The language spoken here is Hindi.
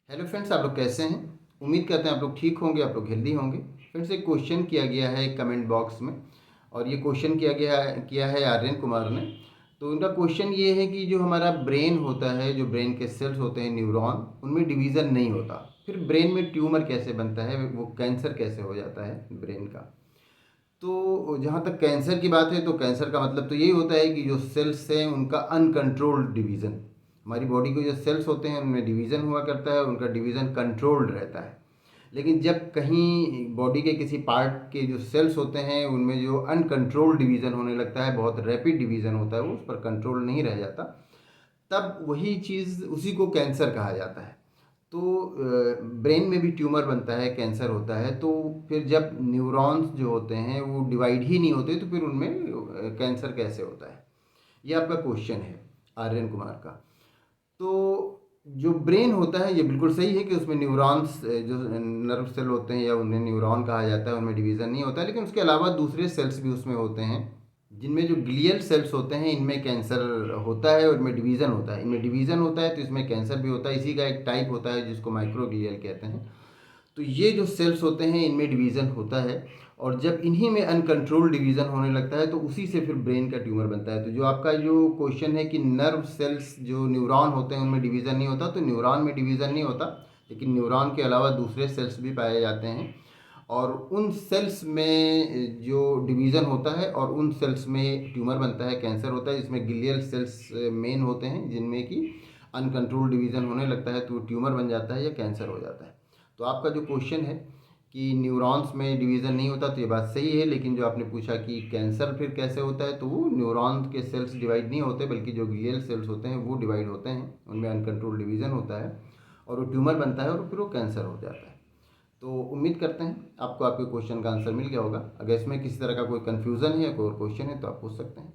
हेलो फ्रेंड्स, आप लोग कैसे हैं। उम्मीद करते हैं आप लोग ठीक होंगे, आप लोग हेल्दी होंगे। फ्रेंड्स, एक क्वेश्चन किया गया है कमेंट बॉक्स में, और ये क्वेश्चन किया है आर्यन कुमार ने। तो उनका क्वेश्चन ये है कि जो हमारा ब्रेन होता है, जो ब्रेन के सेल्स होते हैं न्यूरॉन, उनमें डिवीज़न नहीं होता, फिर ब्रेन में ट्यूमर कैसे बनता है, वो कैंसर कैसे हो जाता है ब्रेन का। तो जहाँ तक कैंसर की बात है, तो कैंसर का मतलब तो यही होता है कि जो सेल्स हैं उनका अनकंट्रोल्ड डिवीज़न। हमारी बॉडी के जो सेल्स होते हैं उनमें डिवीज़न हुआ करता है, उनका डिवीज़न कंट्रोल्ड रहता है। लेकिन जब कहीं बॉडी के किसी पार्ट के जो सेल्स होते हैं उनमें जो अनकंट्रोल्ड डिवीज़न होने लगता है, बहुत रैपिड डिवीज़न होता है, वो उस पर कंट्रोल नहीं रह जाता, तब वही चीज़, उसी को कैंसर कहा जाता है। तो ब्रेन में भी ट्यूमर बनता है, कैंसर होता है। तो फिर जब न्यूरॉन्स जो होते हैं वो डिवाइड ही नहीं होते, तो फिर उनमें कैंसर कैसे होता है, ये आपका क्वेश्चन है आर्यन कुमार का। तो जो ब्रेन होता है, ये बिल्कुल सही है कि उसमें न्यूरॉन्स, जो नर्व सेल होते हैं या उन्हें न्यूरॉन कहा जाता है, उनमें डिवीज़न नहीं होता, लेकिन उसके अलावा दूसरे सेल्स भी उसमें होते हैं, जिनमें जो ग्लियल सेल्स होते हैं, इनमें कैंसर होता है और इनमें डिवीज़न होता है। इनमें डिवीज़न होता है तो इसमें कैंसर भी होता है। इसी का एक टाइप होता है जिसको माइक्रोग्लियल कहते हैं। तो ये जो सेल्स होते हैं इनमें डिवीज़न होता है, और जब इन्हीं में अनकंट्रोल्ड डिवीज़न होने लगता है तो उसी से फिर ब्रेन का ट्यूमर बनता है। तो जो आपका जो क्वेश्चन है कि नर्व सेल्स, जो न्यूरॉन होते हैं उनमें डिवीज़न नहीं होता, तो न्यूरॉन में डिवीज़न नहीं होता, लेकिन न्यूरॉन के अलावा दूसरे सेल्स भी पाए जाते हैं, और उन सेल्स में जो डिवीज़न होता है और उन सेल्स में ट्यूमर बनता है, कैंसर होता है, जिसमें गिलियल सेल्स मेन होते हैं, जिनमें कि अनकंट्रोल्ड डिवीज़न होने लगता है तो ट्यूमर बन जाता है या कैंसर हो जाता है। तो आपका जो क्वेश्चन है कि न्यूरॉन्स में डिवीज़न नहीं होता, तो ये बात सही है, लेकिन जो आपने पूछा कि कैंसर फिर कैसे होता है, तो वो न्यूरॉन के सेल्स डिवाइड नहीं होते, बल्कि जो ग्लियल सेल्स होते हैं वो डिवाइड होते हैं, उनमें अनकंट्रोल्ड डिवीज़न होता है और वो ट्यूमर बनता है और फिर वो कैंसर हो जाता है। तो उम्मीद करते हैं आपको आपके क्वेश्चन का आंसर मिल गया होगा। अगर इसमें किसी तरह का कोई कन्फ्यूज़न है या कोई और क्वेश्चन है तो आप पूछ सकते हैं।